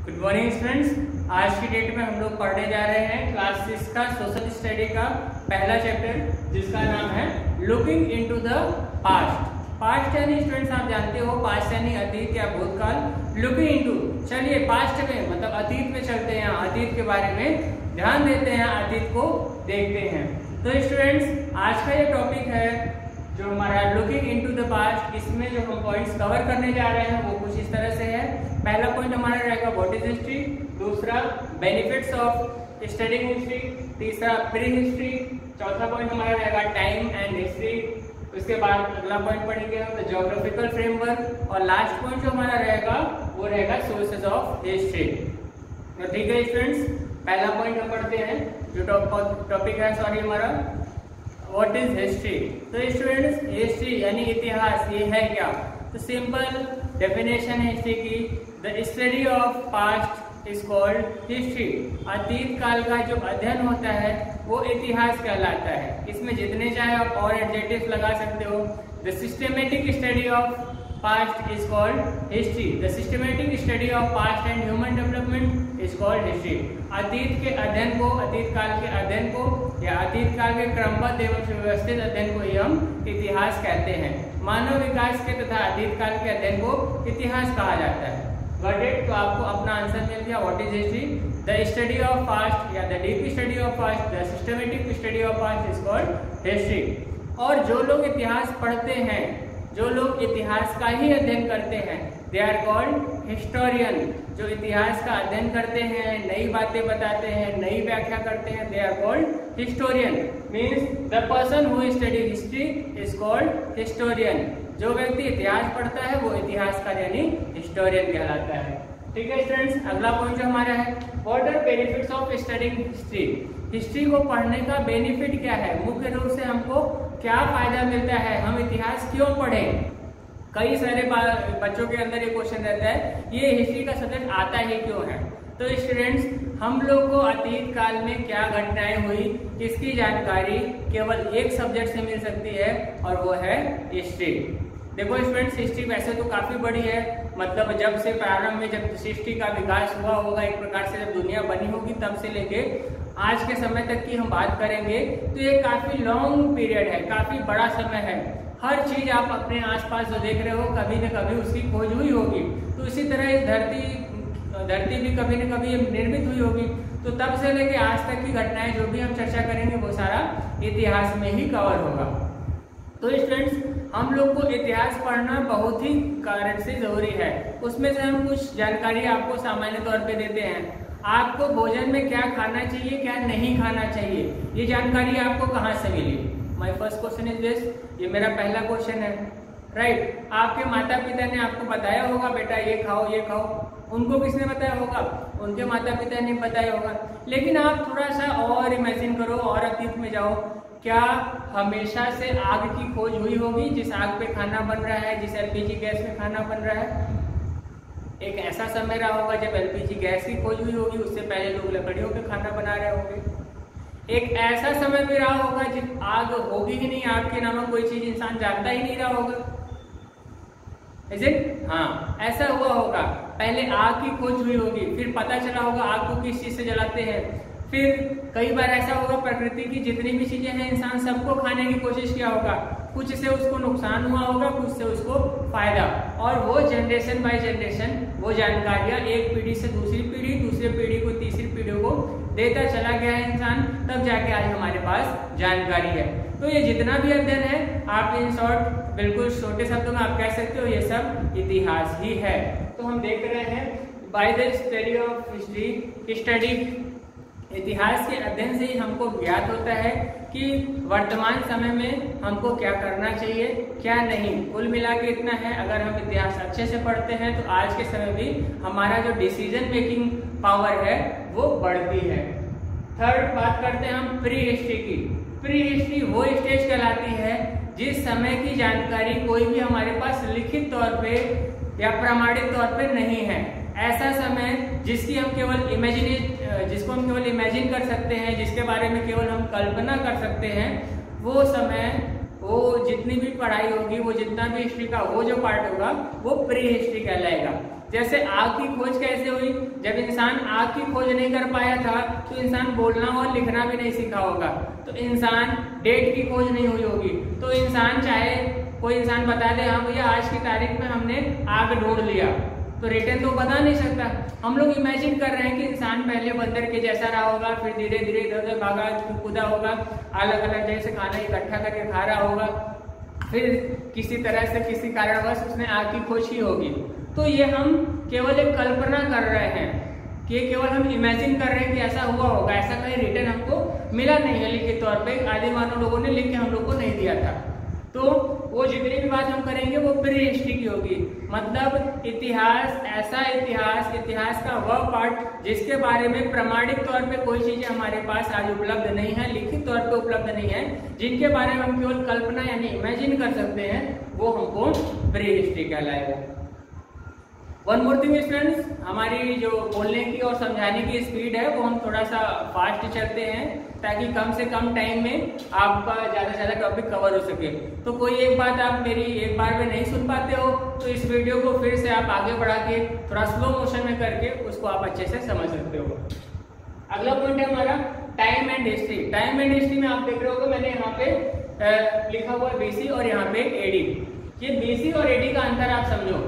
Good morning students. आज की date में हम लोग पढ़ने जा रहे हैं क्लास 6 का सोशल स्टडी का पहला चैप्टर, जिसका नाम है looking into the past. Past यानी स्टूडेंट्स आप जानते हो, पास्ट यानी अतीत या भूतकाल। लुकिंग इनटू, चलिए पास्ट में मतलब अतीत में चलते हैं, अतीत के बारे में ध्यान देते हैं, अतीत को देखते हैं। तो स्टूडेंट्स आज का ये टॉपिक है जो हमारा लुकिंग इनटू द पास्ट। इसमें जो हम पॉइंट्स कवर करने जा रहे हैं वो कुछ इस तरह से है। पहला पॉइंट हमारा रहेगा व्हाट इज हिस्ट्री, दूसरा बेनिफिट्स ऑफ स्टडीइंग हिस्ट्री, तीसरा प्री हिस्ट्री, चौथा पॉइंट हमारा रहेगा टाइम एंड हिस्ट्री। उसके बाद अगला पॉइंट पढ़ेंगे हम द ज्योग्राफिकल फ्रेमवर्क, और लास्ट पॉइंट जो हमारा रहेगा वो रहेगा सोर्सेज ऑफ हिस्ट्री। तो ठीक है स्टूडेंट्स, पहला पॉइंट हम पढ़ते हैं जो टॉपिक है हमारा व्हाट इज हिस्ट्री। तो स्टूडेंट्स हिस्ट्री यानी इतिहास, ये है क्या? तो सिंपल डेफिनेशन है हिस्ट्री की, the study of past is called history. अतीत काल का जो अध्ययन होता है वो इतिहास कहलाता है। इसमें जितने चाहे आप और एडजेक्टिव्स लगा सकते हो। The systematic study of past is called history. The systematic study of past and human development is called history. अतीत के अध्ययन को, अतीत काल के अध्ययन को या अतीत काल के क्रमबद्ध एवं सुव्यवस्थित अध्ययन को ही हम इतिहास कहते हैं। मानव विकास के तथा अतीत काल के अध्ययन को इतिहास कहा जाता है। Got it? तो आपको अपना आंसर मिल गया। What is history? The study of past या the deep study of past, the systematic study of past is called history. और जो लोग इतिहास पढ़ते हैं, जो लोग इतिहास का ही अध्ययन करते हैं, दे आर कॉल्ड हिस्टोरियन। जो इतिहास का अध्ययन करते हैं, नई बातें बताते हैं, नई व्याख्या करते हैं, they are called historian. Means the person who study history is called historian. जो व्यक्ति इतिहास पढ़ता है वो इतिहासकार यानी हिस्टोरियन कहलाता है। ठीक है स्टूडेंट्स, अगला पॉइंट जो हमारा है what are benefits of studying history. History को पढ़ने का बेनिफिट क्या है? मुख्य रूप से हमको क्या फायदा मिलता है, हम इतिहास क्यों पढ़ें? कई सारे बच्चों के अंदर ये क्वेश्चन रहता है, ये हिस्ट्री का सब्जेक्ट आता ही क्यों है? तो स्टूडेंट्स, हम लोग को अतीत काल में क्या घटनाएं हुई इसकी जानकारी केवल एक सब्जेक्ट से मिल सकती है और वो है हिस्ट्री। देखो स्टूडेंट्स, हिस्ट्री वैसे तो काफी बड़ी है, मतलब जब से प्रारंभ में जब सृष्टि का विकास हुआ होगा, एक प्रकार से जब दुनिया बनी होगी तब से लेके आज के समय तक की हम बात करेंगे तो ये काफी लॉन्ग पीरियड है, काफी बड़ा समय है। हर चीज आप अपने आसपास जो देख रहे हो कभी न कभी उसकी खोज हुई होगी। तो इसी तरह इस धरती भी कभी न कभी निर्मित हुई होगी। तो तब से लेके आज तक की घटनाएं जो भी हम चर्चा करेंगे वो सारा इतिहास में ही कवर होगा। तो स्टूडेंट्स, हम लोग को इतिहास पढ़ना बहुत ही कारण से जरूरी है। उसमें से हम कुछ जानकारी आपको सामान्य तौर पे देते हैं। आपको भोजन में क्या खाना चाहिए, क्या नहीं खाना चाहिए, ये जानकारी आपको कहाँ से मिली? My first question is this, ये मेरा पहला क्वेश्चन है, राइट। आपके माता पिता ने आपको बताया होगा बेटा ये खाओ ये खाओ। उनको किसने बताया होगा? उनके माता पिता ने बताया होगा। लेकिन आप थोड़ा सा और इमेजिन करो और अतीत में जाओ, क्या हमेशा से आग की खोज हुई होगी? जिस आग पे खाना बन रहा है, जिस एलपीजी गैस में खाना बन रहा है, एक ऐसा समय रहा होगा जब एलपीजी गैस की खोज हुई होगी, उससे पहले लोग लकड़ियों पे खाना बना रहे होंगे। एक ऐसा समय भी रहा होगा जब आग होगी ही नहीं, आग के नामक कोई चीज इंसान जानता ही नहीं रहा होगा। Is it? हाँ, ऐसा हुआ होगा। पहले आग की खोज हुई होगी, फिर पता चला होगा आग को किस चीज से जलाते हैं। फिर कई बार ऐसा होगा प्रकृति की जितनी भी चीजें हैं इंसान सबको खाने की कोशिश किया होगा। कुछ से उसको नुकसान हुआ होगा, कुछ से उसको फायदा, और वो जनरेशन बाय जनरेशन वो जानकारियां एक पीढ़ी से दूसरी पीढ़ी, दूसरी पीढ़ी को तीसरी पीढ़ी को देता चला गया है इंसान, तब जाके आज हमारे पास जानकारी है। तो ये जितना भी अध्ययन है, आप इन शॉर्ट बिल्कुल छोटे शब्दों में आप कह सकते हो ये सब इतिहास ही है। तो हम देख रहे हैं by the study of history, study इतिहास के अध्ययन से ही हमको ज्ञात होता है कि वर्तमान समय में हमको क्या करना चाहिए, क्या नहीं। कुल मिला के इतना है, अगर हम इतिहास अच्छे से पढ़ते हैं तो आज के समय भी हमारा जो डिसीजन मेकिंग पावर है वो बढ़ती है। थर्ड बात करते हैं हम प्री हिस्ट्री की। प्री हिस्ट्री वो स्टेज कहलाती है जिस समय की जानकारी कोई भी हमारे पास लिखित तौर पे या प्रमाणित तौर पे नहीं है। ऐसा समय जिसको हम केवल इमेजिन कर सकते हैं, जिसके बारे में केवल हम कल्पना कर सकते हैं, वो समय, वो जितनी भी पढ़ाई होगी, वो जितना भी हिस्ट्री का वो जो पार्ट होगा वो प्री हिस्ट्री कहलाएगा। जैसे आग की खोज कैसे हुई, जब इंसान आग की खोज नहीं कर पाया था तो इंसान बोलना और लिखना भी नहीं सीखा होगा, तो इंसान डेट की खोज नहीं हुई होगी, तो इंसान चाहे कोई इंसान बता दे हाँ भैया आज की तारीख में हमने आग ढूंढ लिया, तो रिटर्न तो बता नहीं सकता। हम लोग इमेजिन कर रहे हैं कि इंसान पहले बंदर के जैसा रहा होगा, फिर धीरे धीरे इधर उधर भागा कूदा होगा, अलग अलग जैसे खाना इकट्ठा करके खा रहा होगा, फिर किसी तरह से किसी कारणवश उसने आग की खोज की होगी। तो ये हम केवल एक कल्पना कर रहे हैं कि केवल हम इमेजिन कर रहे हैं कि ऐसा हुआ होगा, ऐसा कहीं रिटर्न हमको मिला नहीं है लिखित तौर पे, आदि मानव लोगों ने लिख के हम लोग को नहीं दिया था। तो वो जितनी भी बात हम करेंगे वो प्री हिस्ट्री की होगी, मतलब इतिहास, ऐसा इतिहास, इतिहास का वह पार्ट जिसके बारे में प्रमाणिक तौर पे कोई चीजें हमारे पास आज उपलब्ध नहीं है, लिखित तौर पे उपलब्ध नहीं है, जिनके बारे में हम केवल कल्पना यानी इमेजिन कर सकते हैं, वो हमको प्री हिस्ट्री कहलाएगा। वन मोर थिंग स्टूडेंट्स, हमारी जो बोलने की और समझाने की स्पीड है वो हम थोड़ा सा फास्ट चलते हैं ताकि कम से कम टाइम में आपका ज़्यादा से ज़्यादा टॉपिक कवर हो सके। तो कोई एक बात आप मेरी एक बार में नहीं सुन पाते हो तो इस वीडियो को फिर से आप आगे बढ़ा के थोड़ा स्लो मोशन में करके उसको आप अच्छे से समझ सकते हो। अगला पॉइंट है हमारा time and history. Time and history में आप देख रहे हो मैंने यहाँ पे लिखा हुआ बीसी और यहाँ पे एडी। ये बीसी और एडी का अंतर आप समझो।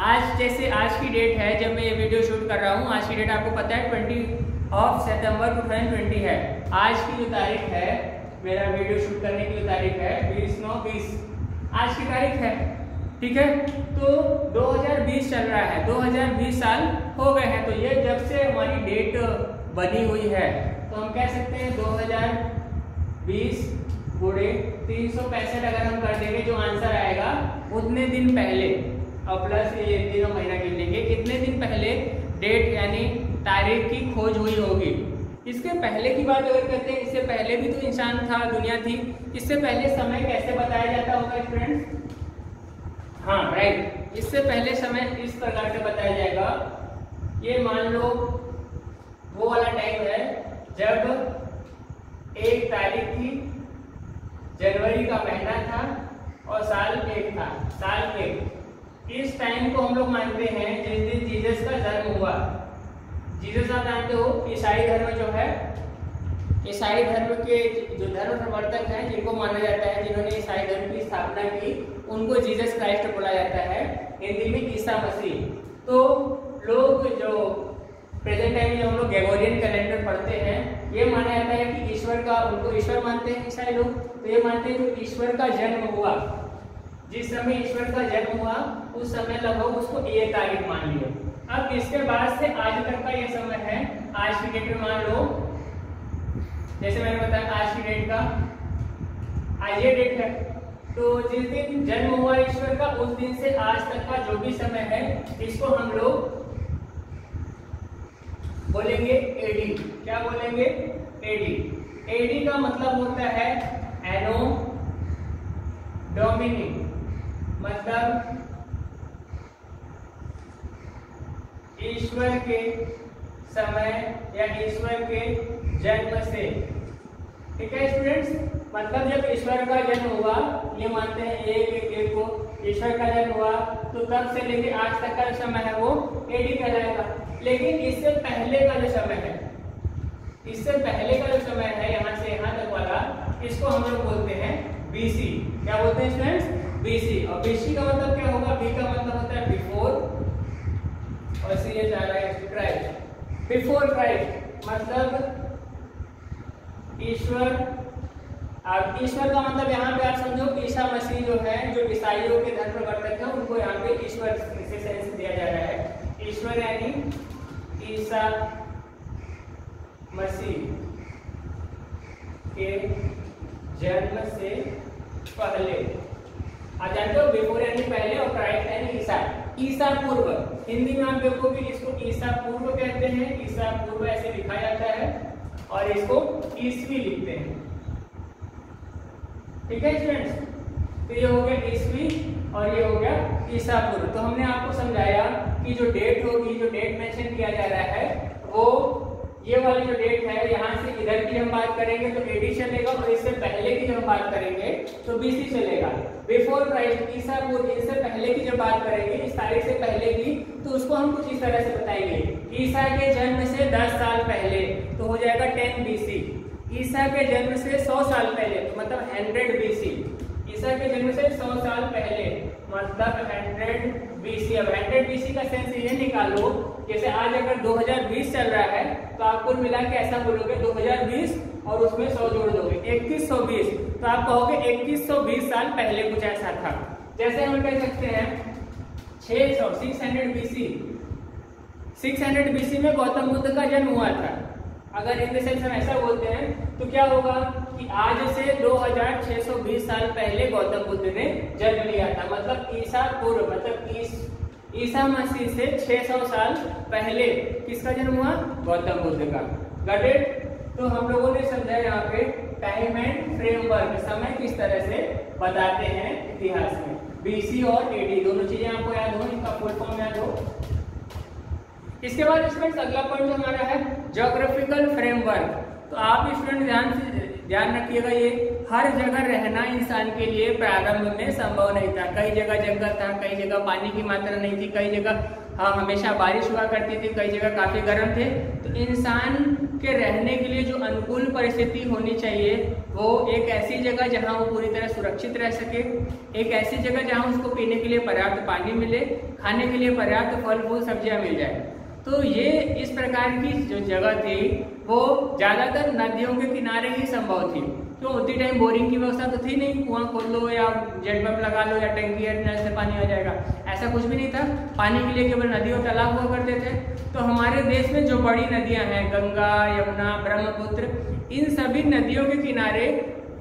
आज जैसे आज की डेट है, जब मैं ये वीडियो शूट कर रहा हूँ, आज की डेट आपको पता है 20 सितंबर 2020 है। आज की जो तारीख है, मेरा वीडियो शूट करने की जो तारीख है 20/9/20 आज की तारीख है, ठीक है। तो 2020 चल रहा है, 2020 साल हो गए हैं। तो ये जब से हमारी डेट बनी हुई है तो हम कह सकते हैं 2020 गुणे 365 अगर हम कर देंगे जो आंसर आएगा उतने दिन पहले और प्लस ये दिनों महीना गिन लेंगे, कितने दिन पहले डेट यानी तारीख की खोज हुई होगी। इसके पहले की बात अगर करते हैं, इससे पहले भी तो इंसान था, दुनिया थी, इससे पहले समय कैसे बताया जाता होगा स्टूडेंट्स? हाँ राइट, इससे पहले समय इस प्रकार से बताया जाएगा। ये मान लो वो वाला टाइम है जब एक तारीख थी, जनवरी का महीना था और साल एक था, साल एक। इस टाइम को हम लोग मानते हैं जिस दिन जीसस का जन्म हुआ। जीसस आप जानते हो ईसाई धर्म जो है, ईसाई धर्म के जो धर्म प्रवर्तक हैं जिनको माना जाता है, जिन्होंने ईसाई धर्म की स्थापना की, उनको जीसस क्राइस्ट बोला जाता है, हिंदी में ईसा मसीह। तो लोग जो प्रेजेंट टाइम में हम लोग ग्रेगोरियन कैलेंडर पढ़ते हैं, ये माना जाता है कि ईश्वर का, उनको ईश्वर मानते हैं ईसाई लोग, तो ये मानते हैं कि ईश्वर का जन्म हुआ, जिस समय ईश्वर का जन्म हुआ उस समय लगभग उसको ये तारीख मान लिया। अब इसके बाद से आज तक का ये समय है, आज की डेट में मान लो, जैसे मैंने बताया आज की डेट का, आज ये डेट है, तो जिस दिन जन्म हुआ ईश्वर का उस दिन से आज तक का जो भी समय है इसको हम लोग बोलेंगे एडी। क्या बोलेंगे? एडी। एडी का मतलब होता है एनो डोमिनी, मतलब ईश्वर के समय या ईश्वर के जन्म से, ठीक है स्टूडेंट्स। मतलब जब ईश्वर का जन्म हुआ, ये मानते हैं एक को ईश्वर का जन्म हुआ, तो तब से लेके आज तक का जो समय है वो एडी कहलाएगा। लेकिन इससे पहले का जो समय है, इससे पहले का जो समय है यहाँ से यहाँ तक वाला, इसको हम लोग बोलते हैं बीसी। क्या बोलते हैं स्टूडेंट्स? बीसी। और बीसी का मतलब क्या होगा? बी का मतलब होता है बिफोर और सी ये जा रहा है क्राइस्ट। बिफोर क्राइस्ट मतलब ईश्वर। अब ईश्वर का मतलब यहाँ पे आप समझो ईसा मसीह जो है, जो ईसाइयों के धर्म प्रवर्तक हैं, उनको यहाँ पे ईश्वर से सेंस दिया जा रहा है। ईश्वर यानी ईसा मसीह के जन्म से पहले। आप जानते हो बिफोर यानी पहले और क्राइस्ट यानी ईसा, ईसा पूर्व। हिंदी में आप देखोगे इसको ईसा पूर्व कहते हैं, ईसा पूर्व ऐसे लिखा जाता है और इसको ईस्वी लिखते हैं, ठीक है स्टूडेंट्स। तो ये हो गया ईस्वी और ये हो गया ईसा पूर्व। तो हमने आपको समझाया कि जो डेट होगी, जो डेट मेंशन किया जा रहा है वो ये वाली जो डेट है यहाँ से इधर की हम बात करेंगे तो एडी चलेगा, और इससे पहले की जब हम बात करेंगे तो बीसी चलेगा। बिफोर क्राइस्ट, ईसा पूर्व, इससे पहले की जब बात करेंगे, इस तारीख से पहले की, तो उसको हम कुछ इस तरह से बताएंगे। ईसा के जन्म से 10 साल पहले तो हो जाएगा 10 बीसी। ईसा के जन्म से 100 साल पहले तो मतलब 100 बीसी। ईसा के जन्म से 100 साल पहले मतलब 100 बीसी। अब 100 बीसी का सेंस ये निकालो, जैसे आज अगर 2020 चल रहा है तो आप कुल मिला के ऐसा बोलोगे 2020 और उसमें 100 जोड़ दोगे 2120, तो आप कहोगे 2120 साल पहले कुछ ऐसा था। जैसे हम कह सकते हैं 600 बीसी। 600 बीसी में गौतम बुद्ध का जन्म हुआ था। अगर इन द सेंस हम ऐसा बोलते हैं तो क्या होगा कि आज से 2620 साल पहले गौतम बुद्ध ने जन्म लिया था। मतलब ईसा पूर्व, मतलब ईसा मसीह से 600 साल पहले किसका जन्म हुआ? गौतम बुद्ध का। Got it? तो हम लोगों ने समझा यहाँ पे टाइम एंड फ्रेमवर्क, समय किस तरह से बताते हैं इतिहास में। बीसी और एडी दोनों चीजें आपको याद हो, इनका फुल फॉर्म याद हो। इसके बाद स्टूडेंट्स अगला पॉइंट हमारा है ज्योग्राफिकल फ्रेमवर्क। तो आप स्टूडेंट ध्यान रखिएगा, ये हर जगह रहना इंसान के लिए प्रारंभ में संभव नहीं था। कई जगह जंगल था, कई जगह पानी की मात्रा नहीं थी, कई जगह हमेशा बारिश हुआ करती थी, कई जगह काफी गर्म थे। तो इंसान के रहने के लिए जो अनुकूल परिस्थिति होनी चाहिए वो एक ऐसी जगह जहां वो पूरी तरह सुरक्षित रह सके, एक ऐसी जगह जहां उसको पीने के लिए पर्याप्त पानी मिले, खाने के लिए पर्याप्त फल फूल सब्जियां मिल जाए। तो ये इस प्रकार की जो जगह थी वो ज्यादातर नदियों के किनारे ही संभव थी। तो उतनी टाइम बोरिंग की व्यवस्था तो थी नहीं, कुआं खोल लो या जेट पंप लगा लो या टंकी नल से पानी आ जाएगा, ऐसा कुछ भी नहीं था। पानी के लिए केवल नदी और तालाब हुआ करते थे। तो हमारे देश में जो बड़ी नदियां हैं, गंगा, यमुना, ब्रह्मपुत्र, इन सभी नदियों के किनारे,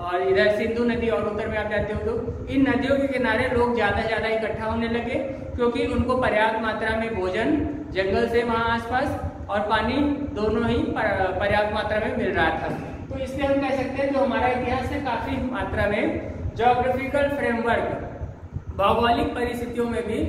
और इधर सिंधु नदी और उत्तर में आप जाते हो तो इन नदियों के किनारे लोग ज्यादा इकट्ठा होने लगे, क्योंकि उनको पर्याप्त मात्रा में भोजन जंगल से वहां आसपास और पानी दोनों ही पर्याप्त मात्रा में मिल रहा था। तो इसलिए हम कह सकते हैं जो हमारा इतिहास है काफी मात्रा में ज्योग्राफिकल फ्रेमवर्क, भौगोलिक परिस्थितियों में भी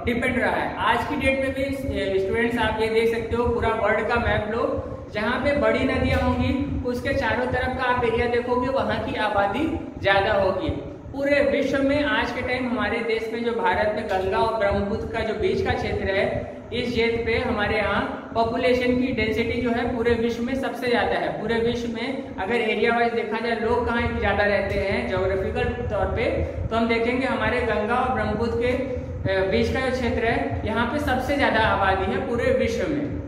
डिपेंड रहा है। आज की डेट में भी स्टूडेंट्स आप ये देख सकते हो, पूरा वर्ल्ड का मैप लो, जहाँ पे बड़ी नदियां होंगी उसके चारों तरफ का आप एरिया देखोगे, वहां की आबादी ज्यादा होगी। पूरे विश्व में आज के टाइम हमारे देश में जो भारत में गंगा और ब्रह्मपुत्र का जो बीच का क्षेत्र है, इस क्षेत्र पे हमारे यहाँ पॉपुलेशन की डेंसिटी जो है पूरे विश्व में सबसे ज्यादा है। पूरे विश्व में अगर एरिया वाइज देखा जाए लोग कहाँ ज्यादा रहते हैं ज्योग्राफिकल तौर पे, तो हम देखेंगे हमारे गंगा और ब्रह्मपुत्र के बीच का जो क्षेत्र है यहाँ पे सबसे ज्यादा आबादी है पूरे विश्व में।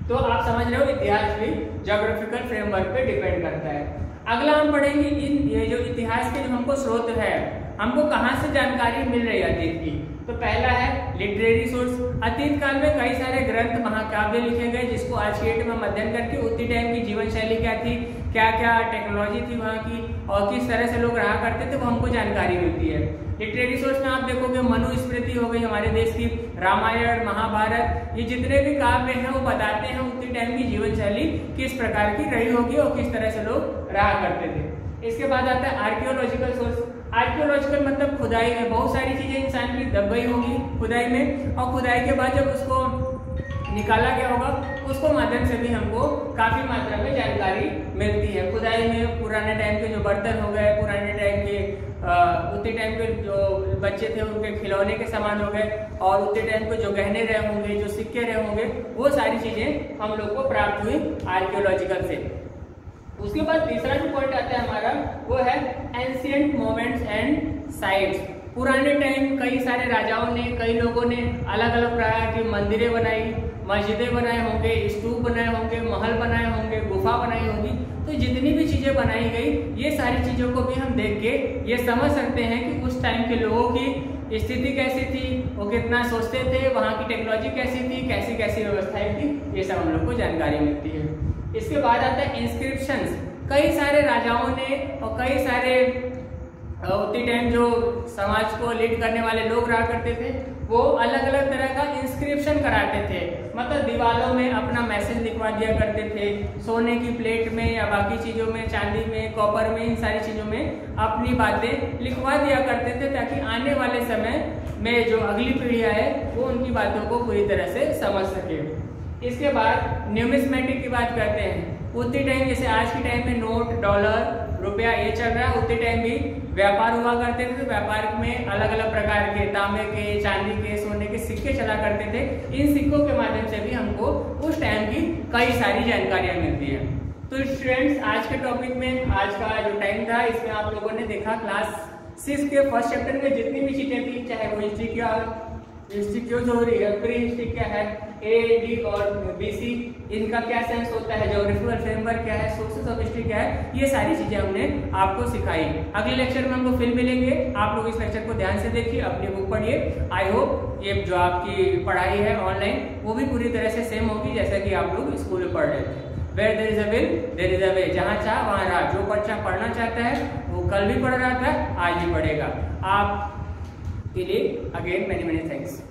तो आप समझ रहे हो इतिहास भी ज्योग्राफिकल फ्रेमवर्क पे डिपेंड करता है। अगला हम पढ़ेंगे ये जो इतिहास के जो हमको स्रोत है, हमको कहाँ से जानकारी मिल रही है अतीत की। तो पहला है लिटरेरी सोर्स। अतीत काल में कई सारे ग्रंथ, महाकाव्य लिखे गए, जिसको आज की डेट में हम अध्ययन करके उतनी टाइम की जीवन शैली क्या थी, क्या क्या टेक्नोलॉजी थी वहाँ की, और किस तरह से लोग रहा करते थे, वो हमको जानकारी मिलती है। लिटरेरी सोर्स में आप देखोगे मनुस्मृति हो गई हमारे देश की, रामायण, महाभारत, ये जितने भी काव्य हैं वो बताते हैं उतनी टाइम की जीवन शैली किस प्रकार की रही होगी और किस तरह से लोग रहा करते थे। इसके बाद आता है आर्कियोलॉजिकल सोर्स। आर्कियोलॉजिकल मतलब खुदाई में बहुत सारी चीजें इंसान की दब गई होंगी खुदाई में, और खुदाई के बाद जब उसको निकाला गया होगा उसको माध्यम से भी हमको काफी मात्रा में जानकारी मिलती है। खुदाई में पुराने टाइम के जो बर्तन हो गए, पुराने टाइम के उतने टाइम के जो बच्चे थे उनके खिलौने के सामान हो गए, और उतने टाइम के जो गहने रहे होंगे, जो सिक्के रहे होंगे, वो सारी चीजें हम लोग को प्राप्त हुई आर्कियोलॉजिकल से। उसके बाद तीसरा जो पॉइंट आता है हमारा वो है एंशिएंट मोमेंट्स एंड साइट्स। पुराने टाइम कई सारे राजाओं ने, कई लोगों ने अलग अलग प्रकार की मंदिरें बनाई, मस्जिदें बनाए होंगे, स्तूप बनाए होंगे, महल बनाए होंगे, गुफा बनाई होंगी। तो जितनी भी चीजें बनाई गई, ये सारी चीजों को भी हम देख के ये समझ सकते हैं कि उस टाइम के लोगों की स्थिति कैसी थी, वो कितना सोचते थे, वहाँ की टेक्नोलॉजी कैसी थी, कैसी कैसी व्यवस्थाएं थी, ये सब हम लोग को जानकारी मिलती है। इसके बाद आता है इंस्क्रिप्शंस। कई सारे राजाओं ने और कई सारे उतनी टाइम जो समाज को लीड करने वाले लोग रहा करते थे, वो अलग अलग तरह का इंस्क्रिप्शन कराते थे। मतलब दीवारों में अपना मैसेज लिखवा दिया करते थे, सोने की प्लेट में या बाकी चीजों में, चांदी में, कॉपर में, इन सारी चीजों में अपनी बातें लिखवा दिया करते थे, ताकि आने वाले समय में जो अगली पीढ़ियां है वो उनकी बातों को पूरी तरह से समझ सके। इसके बाद न्यूमिस्मेटिक की बात करते हैं। उतनी टाइम जैसे आज के टाइम में नोट, डॉलर, रुपया ये चल रहा है, उतने टाइम भी व्यापार हुआ करते थे। तो व्यापार में अलग अलग प्रकार के तांबे के, चांदी के, सोने के सिक्के चला करते थे। इन सिक्कों के माध्यम से भी हमको उस टाइम की कई सारी जानकारियां मिलती है। तो स्टूडेंट्स, आज के टॉपिक में आज का जो टाइम था इसमें आप लोगों ने देखा क्लास 6 के फर्स्ट चैप्टर में जितनी भी चीजें थी, चाहे वो हिस्ट्री क्यों हो रही है, प्री हिस्ट्री क्या है, ए डी और बीसी इनका क्या सेंस होता है, ज्योग्राफिकल फ्रेमवर्क क्या है, सोर्सेस ऑफ हिस्ट्री क्या है, ये सारी चीजें हमने आपको सिखाई। अगले लेक्चर में हम लोग फिर मिलेंगे। आप लोग इस लेक्चर को ध्यान से देखिए, अपनी बुक पढ़िए। आई होप ये जो आपकी पढ़ाई है ऑनलाइन वो भी पूरी तरह से सेम होगी जैसा कि आप लोग स्कूल में पढ़ रहे थे। Where there is a will, there is a way। जहाँ चाह वहाँ राह। जो बच्चा पढ़ना चाहता है वो कल भी पढ़ रहा था, आज भी पढ़ेगा। आप के लिए अगेन मेनी मेनी थैंक्स।